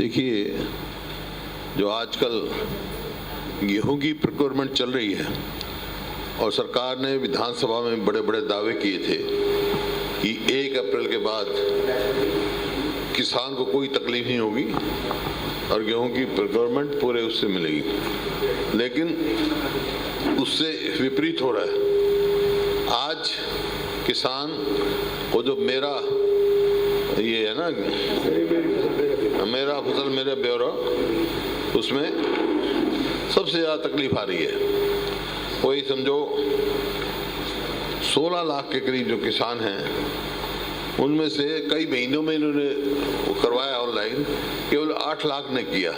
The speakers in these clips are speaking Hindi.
देखिए, जो आजकल गेहूं की प्रोक्योरमेंट चल रही है और सरकार ने विधानसभा में बड़े बड़े दावे किए थे कि 1 अप्रैल के बाद किसान को कोई तकलीफ नहीं होगी और गेहूं की प्रोक्योरमेंट पूरे उससे मिलेगी, लेकिन उससे विपरीत हो रहा है। आज किसान को जो मेरा ये है ना, मेरा फसल मेरा ब्यौरा, उसमें सबसे ज़्यादा तकलीफ आ रही है। वही समझो 16 लाख के करीब जो किसान हैं, उनमें से कई महीनों में इन्होंने करवाया ऑनलाइन, केवल 8 लाख ने किया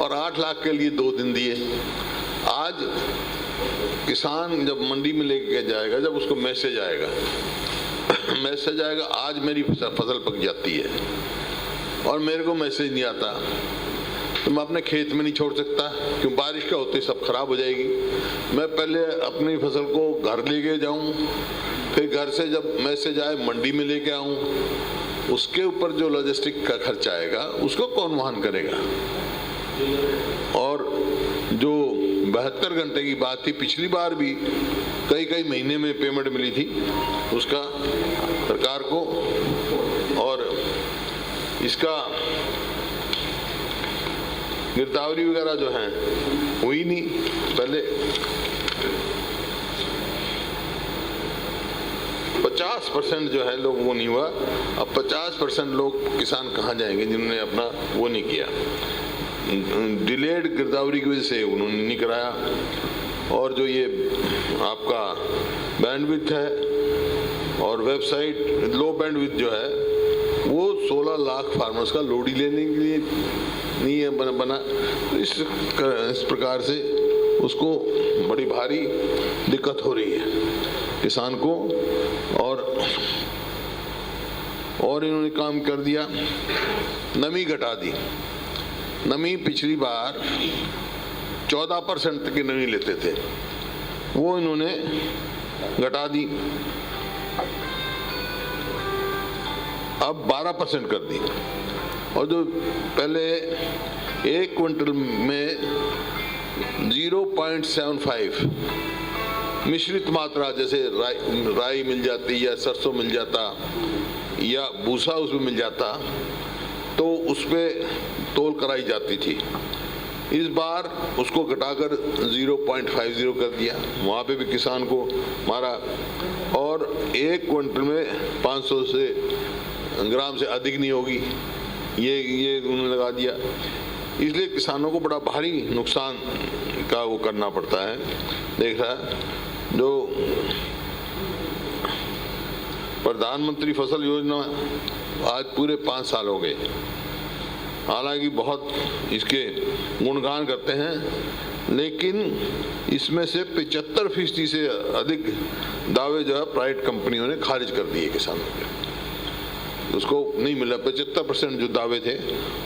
और 8 लाख के लिए 2 दिन दिए। आज किसान जब मंडी में लेके जाएगा, जब उसको मैसेज आएगा आज मेरी फसल पक जाती है और मेरे को मैसेज नहीं आता, तो मैं अपने खेत में नहीं छोड़ सकता, क्यों बारिश का होते सब खराब हो जाएगी। मैं पहले अपनी फसल को घर लेके जाऊं, फिर घर से जब मैसेज आए मंडी में लेके आऊं, उसके ऊपर जो लॉजिस्टिक का खर्चा आएगा उसको कौन वहन करेगा। और जो 72 घंटे की बात थी, पिछली बार भी कई महीने में पेमेंट मिली थी उसका सरकार को, और इसका गिरदावरी वगैरह जो है हुई नहीं। पहले 50% जो है लोग वो नहीं हुआ, अब 50% लोग किसान कहाँ जाएंगे जिन्होंने अपना वो नहीं किया। डिलेड गिरदावरी की वजह से उन्होंने नहीं कराया। और जो ये आपका बैंडविड्थ है और वेबसाइट लो बैंडविड्थ जो है, वो 16 लाख फार्मर्स का लोड ही लेने के लिए नहीं है बना। तो इस प्रकार से उसको बड़ी भारी दिक्कत हो रही है किसान को। और इन्होंने काम कर दिया, नमी घटा दी। नमी पिछली बार 14% तक की नमी लेते थे, वो इन्होंने घटा दी, अब 12% कर दी। और जो पहले 1 क्विंटल में 0.75 मिश्रित मात्रा, जैसे राई मिल जाती या सरसों मिल जाता या भूसा उसमें मिल जाता, तो उस पे तोल कराई जाती थी। इस बार उसको घटाकर 0.50 कर दिया, वहाँ पे भी किसान को मारा। और 1 क्विंटल में 500 से ग्राम से अधिक नहीं होगी, ये उन्होंने लगा दिया। इसलिए किसानों को बड़ा भारी नुकसान का वो करना पड़ता है। देख रहा है, जो प्रधानमंत्री फसल योजना आज पूरे 5 साल हो गए, हालांकि बहुत इसके गुणगान करते हैं, लेकिन इसमें से 75% से अधिक दावे जो है प्राइवेट कंपनियों ने खारिज कर दिए किसानों के, उसको नहीं मिला। 75% जो दावे थे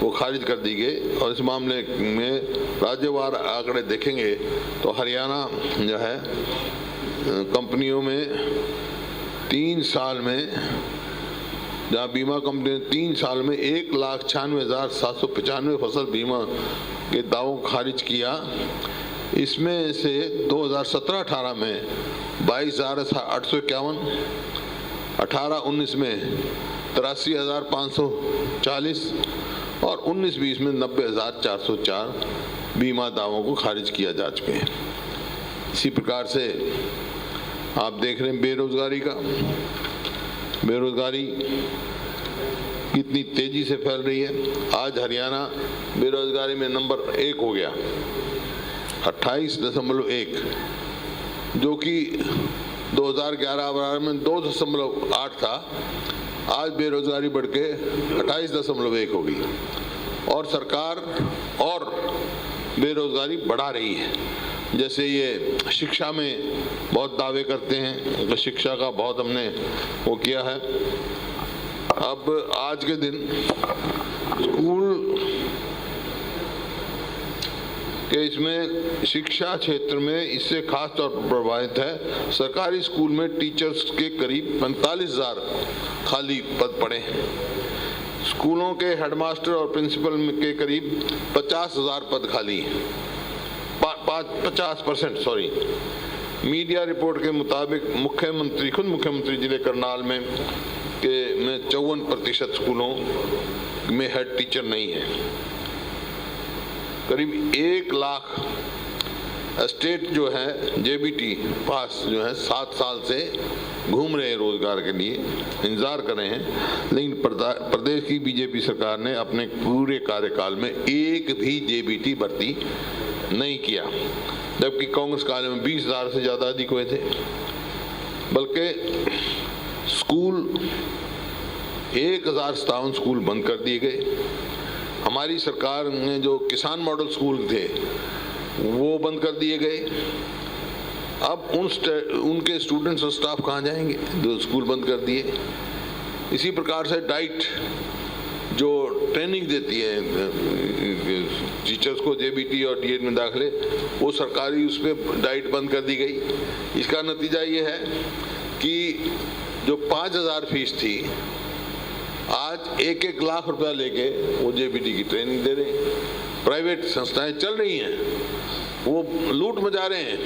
वो खारिज कर दी गए। और इस मामले में राज्यवार आंकड़े देखेंगे तो हरियाणा जो है कंपनियों में 3 साल में, जहाँ बीमा कंपनी ने 3 साल में 1,96,795 फसल बीमा के दावों को खारिज किया। इसमें से 2017-18 में 22,851, 18-19 में 83,540 और 19-20 में 90,404 बीमा दावों को खारिज किया जा चुके हैं। इसी प्रकार से आप देख रहे हैं बेरोजगारी कितनी तेजी से फैल रही है। आज हरियाणा बेरोजगारी में नंबर 1 हो गया, 28.1, जो कि 2011 में 2.8 था। आज बेरोजगारी बढ़ के 28.1 हो गई और सरकार और बेरोजगारी बढ़ा रही है। जैसे ये शिक्षा में बहुत दावे करते हैं, शिक्षा का बहुत हमने वो किया है। अब आज के दिन स्कूल के इसमें शिक्षा क्षेत्र में इससे खास तौर पर प्रभावित है। सरकारी स्कूल में टीचर्स के करीब 45,000 खाली पद पड़े हैं। स्कूलों के हेडमास्टर और प्रिंसिपल के करीब 50,000 पद खाली हैं, 50%। सॉरी, मीडिया रिपोर्ट के मुताबिक खुद मुख्यमंत्री जिले करनाल में 54% स्कूलों में हेड टीचर नहीं है। करीब 1 लाख स्टेट जो है जेबीटी पास जो है 7 साल से घूम रहे हैं, रोजगार के लिए इंतजार कर रहे हैं, लेकिन प्रदेश की बीजेपी सरकार ने अपने पूरे कार्यकाल में एक भी जेबीटी भर्ती नहीं किया, जबकि कांग्रेस काल में 20,000 से ज्यादा अधिक हुए थे। बल्कि स्कूल 1057 स्कूल बंद कर दिए गए। हमारी सरकार ने जो किसान मॉडल स्कूल थे वो बंद कर दिए गए। अब उनके स्टूडेंट्स और स्टाफ कहाँ जाएंगे जो स्कूल बंद कर दिए। इसी प्रकार से डाइट जो ट्रेनिंग देती है टीचर्स को जेबीटी और डीएड में दाखिले, वो सरकारी उस पर डाइट बंद कर दी गई। इसका नतीजा ये है कि जो 5,000 फीस थी, आज 1-1 लाख रुपया लेके वो जेबीटी की ट्रेनिंग दे रहे हैं। प्राइवेट संस्थाएं चल रही हैं, वो लूट मचा रहे हैं,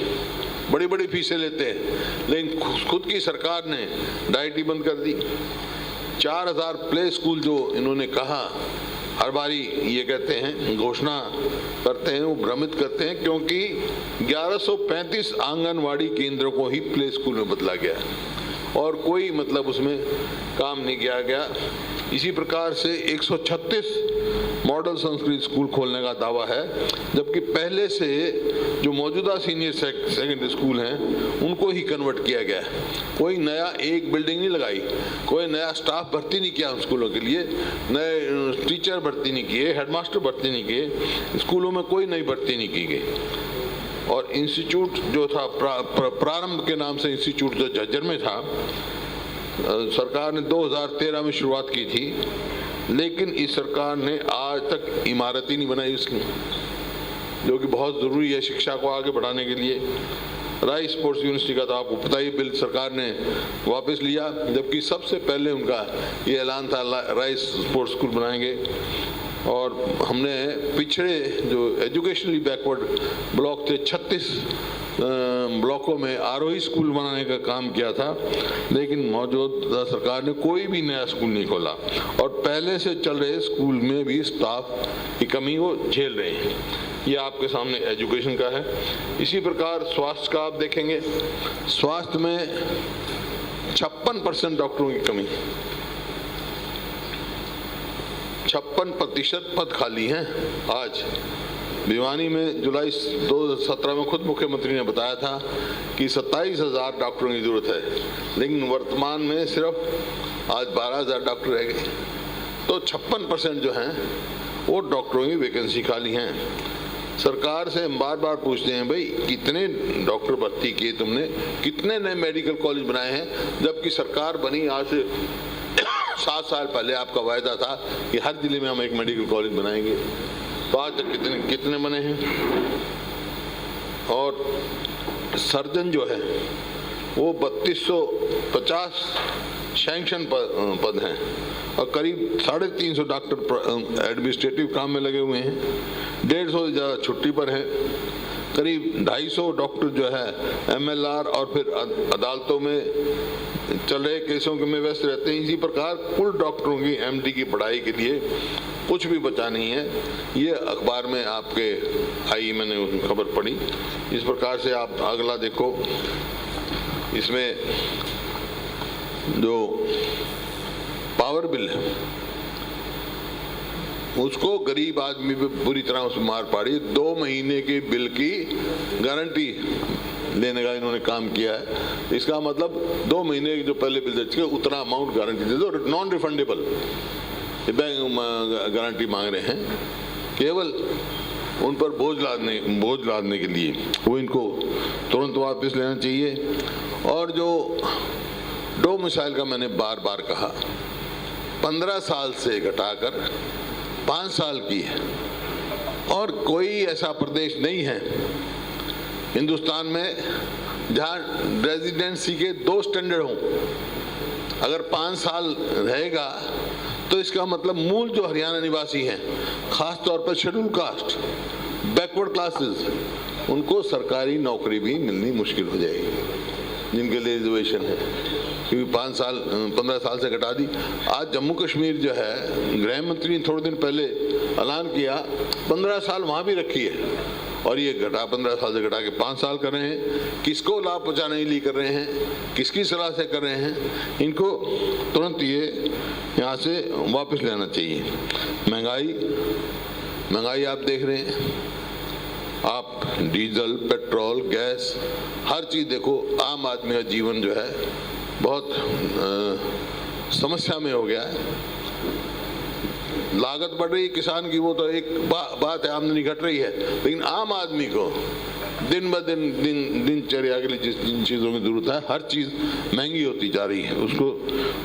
बड़ी बड़ी फीसें लेते हैं, लेकिन खुद की सरकार ने डाइट ही बंद कर दी। 4,000 प्ले स्कूल जो इन्होंने कहा, हर बारी ये कहते हैं, घोषणा करते हैं, वो भ्रमित करते हैं, क्योंकि 1135 आंगनवाड़ी केंद्रों को ही प्ले स्कूल में बदला गया और कोई मतलब उसमें काम नहीं किया गया। इसी प्रकार से 136 मॉडल संस्कृत स्कूल खोलने का दावा है, जबकि पहले से जो मौजूदा सीनियर सेकेंडरी स्कूल हैं उनको ही कन्वर्ट किया गया है। कोई नया एक बिल्डिंग नहीं लगाई, कोई नया स्टाफ भर्ती नहीं किया स्कूलों के लिए, नए टीचर भर्ती नहीं किए, हेडमास्टर भर्ती नहीं किए, स्कूलों में कोई नई भर्ती नहीं की गई। और इंस्टीट्यूट जो था प्रारंभ के नाम से इंस्टीट्यूट जो झज्जर में था, सरकार ने 2013 में शुरुआत की थी, लेकिन इस सरकार ने आज तक इमारत ही नहीं बनाई उसकी, जो कि बहुत ज़रूरी है शिक्षा को आगे बढ़ाने के लिए। राइस स्पोर्ट्स यूनिवर्सिटी का तो आपको पता ही, बिल सरकार ने वापस लिया, जबकि सबसे पहले उनका ये ऐलान था राइस स्पोर्ट्स स्कूल बनाएंगे। और हमने पिछड़े जो एजुकेशनली बैकवर्ड ब्लॉक थे 36 ब्लॉकों में आरोही स्कूल बनाने का काम किया था, लेकिन मौजूदा सरकार ने कोई भी नया स्कूल नहीं खोला और पहले से चल रहे स्कूल में भी स्टाफ की कमी वो झेल रहे हैं। ये आपके सामने एजुकेशन का है। इसी प्रकार स्वास्थ्य का आप देखेंगे, स्वास्थ्य में 56% डॉक्टरों की कमी, 56% पद खाली हैं। आज भिवानी में जुलाई 2017 में खुद मुख्यमंत्री ने बताया था कि 27,000 डॉक्टरों की जरूरत है, लेकिन वर्तमान में सिर्फ आज 12,000 डॉक्टर रह गए। तो 56% जो हैं वो डॉक्टरों की वैकेंसी खाली हैं। सरकार से हम बार बार पूछते हैं, भाई कितने डॉक्टर भर्ती किए तुमने, कितने नए मेडिकल कॉलेज बनाए हैं, जबकि सरकार बनी आज से 7 साल पहले आपका वायदा था कि हर जिले में हम एक मेडिकल कॉलेज बनाएंगे, तो आज तक कितने बने हैं। और सर्जन जो है वो 3250 सैंक्शन पद हैं और करीब 350 डॉक्टर एडमिनिस्ट्रेटिव काम में लगे हुए हैं, 150 से ज़्यादा छुट्टी पर हैं, करीब 250 डॉक्टर जो है MLR और फिर अदालतों में चल रहे केसों में व्यस्त रहते हैं। इसी प्रकार कुल डॉक्टरों की MD की पढ़ाई के लिए कुछ भी बचा नहीं है। ये अखबार में आपके आई, मैंने खबर पढ़ी। इस प्रकार से आप अगला देखो, इसमें जो पावर बिल है उसको गरीब आदमी पे बुरी तरह उसमें मार पड़ी। 2 महीने के बिल की गारंटी लेने का इन्होंने काम किया है। इसका मतलब 2 महीने के जो पहले बिल दे चुके उतना अमाउंट गारंटी दे दो, नॉन रिफंडेबल बैंक गारंटी मांग रहे हैं, केवल उन पर बोझ लादने के लिए। वो इनको तुरंत वापस लेना चाहिए। और जो डोमिसाइल का मैंने बार बार कहा, 15 साल से घटाकर 5 साल की है, और कोई ऐसा प्रदेश नहीं है हिंदुस्तान में जहां रेजिडेंसी के 2 स्टैंडर्ड हों। अगर 5 साल रहेगा तो इसका मतलब मूल जो हरियाणा निवासी हैं, खास तौर पर शेड्यूल कास्ट, बैकवर्ड क्लासेस, उनको सरकारी नौकरी भी मिलनी मुश्किल हो जाएगी जिनके लिए रिजर्वेशन है, क्योंकि 15 साल से घटा दी। आज जम्मू कश्मीर जो है, गृह मंत्री ने थोड़े दिन पहले ऐलान किया 15 साल वहाँ भी रखी है, और ये 15 साल से घटा के 5 साल कर रहे हैं। किसको लाभ पहुँचाने के लिए कर रहे हैं, किसकी सलाह से कर रहे हैं, इनको तुरंत ये यहाँ से वापस लेना चाहिए। महंगाई आप देख रहे हैं, आप डीजल, पेट्रोल, गैस, हर चीज़ देखो। आम आदमी का जीवन जो है बहुत समस्या में हो गया है। लागत बढ़ रही है किसान की, वो तो एक बात है, आमदनी घट रही है, लेकिन आम आदमी को दिन ब दिन दिनचर्या के लिए जिन चीज़ों की जरूरत है, हर चीज़ महंगी होती जा रही है,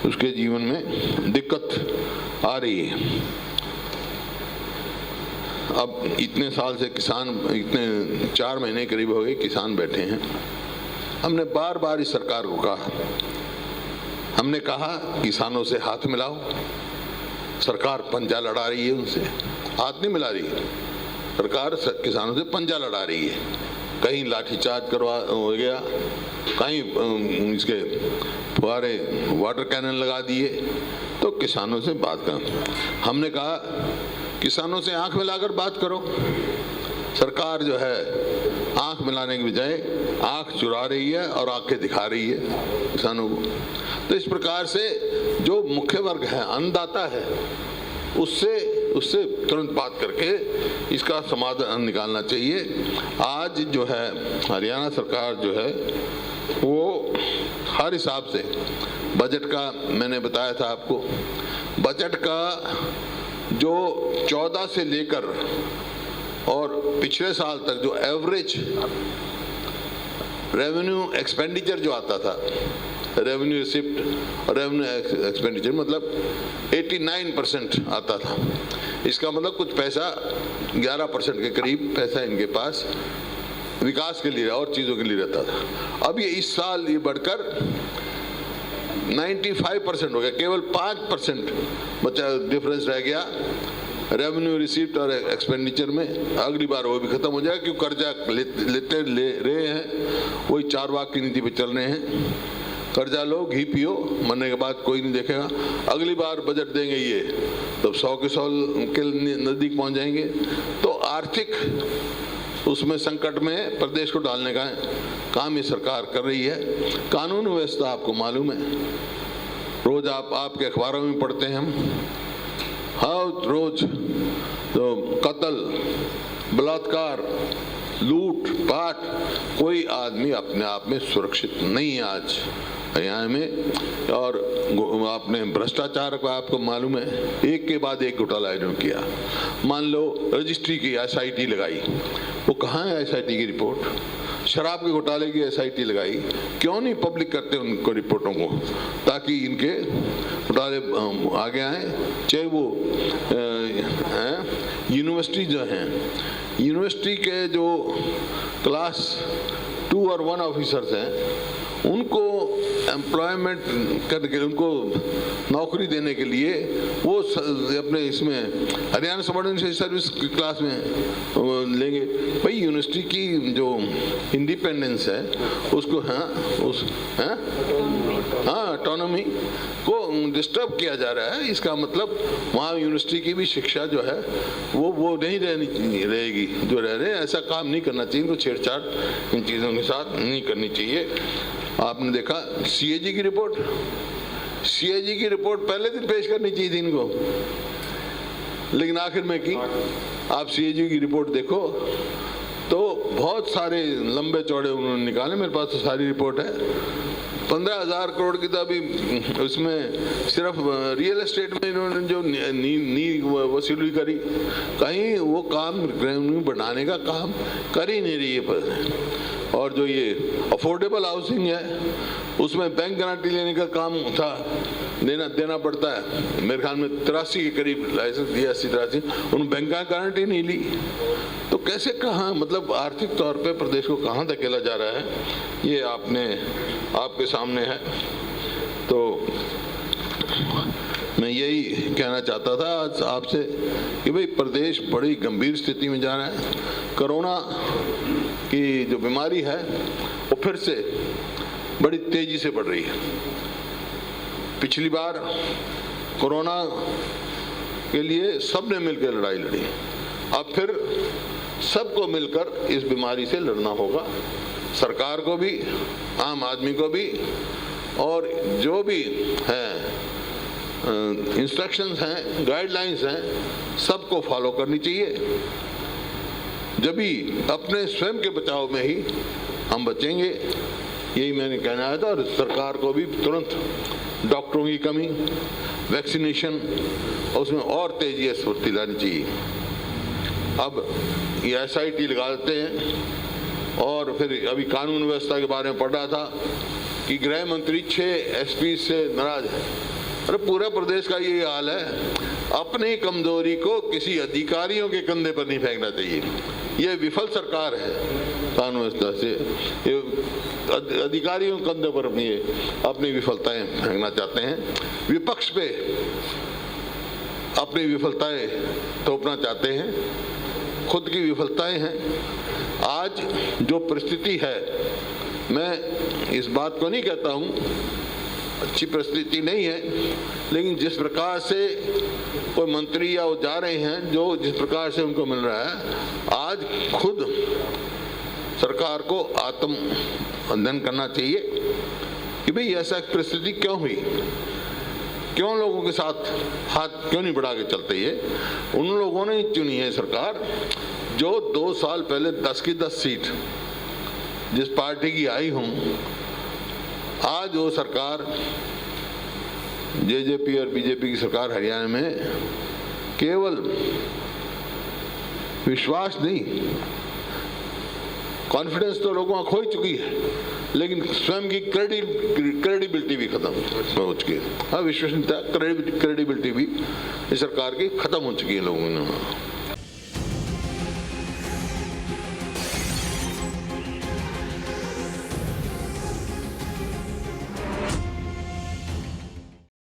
उसके जीवन में दिक्कत आ रही है। अब इतने साल से किसान, इतने 4 महीने करीब हो गए किसान बैठे हैं। हमने बार बार इस सरकार को कहा, हमने कहा किसानों से हाथ मिलाओ। सरकार पंजा लड़ा रही है, उनसे हाथ नहीं मिला रही है। सरकार किसानों से पंजा लड़ा रही है। कहीं लाठीचार्ज हो गया, कहीं इसके फुहारे, वाटर कैनन लगा दिए। तो किसानों से बात करो। हमने कहा किसानों से आंख मिलाकर बात करो। सरकार जो है आंख मिलाने के बजाय आंख चुरा रही है और आंखें दिखा रही है किसानों को। तो इस प्रकार से जो मुख्य वर्ग है, अन्नदाता है, उससे तुरंत बात करके इसका समाधान निकालना चाहिए। आज जो है हरियाणा सरकार जो है वो हर हिसाब से बजट का, मैंने बताया था आपको, बजट का जो 14 से लेकर और पिछले साल तक जो एवरेज रेवेन्यू एक्सपेंडिचर जो आता था, रेवेन्यू रिसिप्ट और रेवेन्यू एक्सपेंडिचर मतलब 89% आता था। इसका मतलब कुछ पैसा 11% के करीब पैसा इनके पास विकास के लिए और चीज़ों के लिए रहता था। अब ये इस साल ये बढ़कर 95% हो गया, केवल 5% बचा डिफरेंस रह गया रेवेन्यू रिसीप्ट और एक्सपेंडिचर में। अगली बार वो भी खत्म हो जाएगा, क्योंकि कर्जा ले रहे हैं, वही चारवाक की नीति पे चल रहे हैं। कर्जा लो, घी पियो, मरने के बाद कोई नहीं देखेगा। अगली बार बजट देंगे ये तो 100 के 100 के नज़दीक पहुंच जाएंगे। तो आर्थिक उसमें संकट में प्रदेश को डालने का काम ये सरकार कर रही है। कानून व्यवस्था आपको मालूम है, रोज आपके अखबारों में पढ़ते हैं हम, हर रोज तो कत्ल, बलात्कार, लूट पाट, कोई आदमी अपने आप में सुरक्षित नहीं है आज हरियाणा में। और आपने भ्रष्टाचार का आपको मालूम है, एक के बाद एक घोटाला इन्होंने किया। मान लो रजिस्ट्री की SIT लगाई, वो कहाँ है SIT की रिपोर्ट? शराब के घोटाले की SIT लगाई, क्यों नहीं पब्लिक करते उनको रिपोर्टों को, ताकि इनके घोटाले आगे आए। चाहे वो यूनिवर्सिटी जो हैं, यूनिवर्सिटी के जो क्लास 2 और 1 ऑफिसर्स हैं, उनको एम्प्लॉयमेंट करके, उनको नौकरी देने के लिए वो अपने इसमें हरियाणा सबऑर्डिनेट सर्विस क्लास में लेंगे। भाई यूनिवर्सिटी की जो इंडिपेंडेंस है उसको ऑटोनॉमी को डिस्टर्ब किया जा रहा है। इसका मतलब वहाँ यूनिवर्सिटी की भी शिक्षा जो है वो नहीं रहेगी जो रह रहे हैं। ऐसा काम नहीं करना चाहिए, इनको छेड़छाड़ इन चीज़ों के साथ नहीं करनी चाहिए। आपने देखा CAG की रिपोर्ट पहले दिन पेश करनी चाहिए थी इनको, लेकिन आखिर में की। आप CAG की रिपोर्ट देखो तो बहुत सारे लंबे चौड़े उन्होंने निकाले, मेरे पास तो सारी रिपोर्ट है। 15,000 करोड़ की तो अभी उसमें सिर्फ रियल एस्टेट में इन्होंने जो नी वसूली करी, कहीं वो काम रेवेन्यू बढ़ाने का काम कर ही नहीं रही है। और जो ये अफोर्डेबल हाउसिंग है उसमें बैंक गारंटी लेने का काम था, देना पड़ता है। मेरे ख्याल में 83 के करीब लाइसेंस दिया, 83, उन बैंक का गारंटी नहीं ली। तो कैसे, कहाँ, मतलब आर्थिक तौर पे प्रदेश को कहाँ धकेला जा रहा है, ये आपके सामने है। तो मैं यही कहना चाहता था आज आपसे कि भाई प्रदेश बड़ी गंभीर स्थिति में जा रहा है। कोरोना की जो बीमारी है वो फिर से बड़ी तेजी से बढ़ रही है। पिछली बार कोरोना के लिए सबने मिलकर लड़ाई लड़ी, अब फिर सबको मिलकर इस बीमारी से लड़ना होगा। सरकार को भी, आम आदमी को भी, और जो भी है इंस्ट्रक्शंस हैं, गाइडलाइंस हैं, सबको फॉलो करनी चाहिए। जब भी अपने स्वयं के बचाव में ही हम बचेंगे, यही मैंने कहना है था। और सरकार को भी तुरंत डॉक्टरों की कमी, वैक्सीनेशन, उसमें और तेजी से स्फूर्ति लानी चाहिए। अब ये SIT लगा देते हैं। और फिर अभी कानून व्यवस्था के बारे में पढ़ रहा था कि गृह मंत्री 6 SP से नाराज है। अरे पूरे प्रदेश का ये हाल है। अपनी कमजोरी को किसी अधिकारियों के कंधे पर नहीं फेंकना चाहिए। ये विफल सरकार है कानून व्यवस्था से, ये अधिकारियों के कंधे पर अपनी विफलताएं फेंकना चाहते हैं। विपक्ष पे अपनी विफलताएं थोपना चाहते हैं, खुद की विफलताएं हैं। आज जो परिस्थिति है, मैं इस बात को नहीं कहता हूं अच्छी परिस्थिति नहीं है, लेकिन जिस प्रकार से कोई मंत्री या वो जा रहे हैं, जो जिस प्रकार से उनको मिल रहा है, आज खुद सरकार को आत्मअध्ययन करना चाहिए कि भाई ऐसा परिस्थिति क्यों हुई, क्यों लोगों के साथ हाथ क्यों नहीं बढ़ा के चलते। ये उन लोगों ने चुनी है सरकार जो 2 साल पहले 10 की 10 सीट जिस पार्टी की आई हूं, आज वो सरकार JJP और BJP की सरकार हरियाणा में केवल विश्वास नहीं, कॉन्फिडेंस तो लोगों का खो ही चुकी है, लेकिन स्वयं की क्रेडिबिलिटी भी खत्म हो चुकी है। हाँ, विश्वसनीयता, क्रेडिबिलिटी भी इस सरकार की खत्म हो चुकी है लोगों में।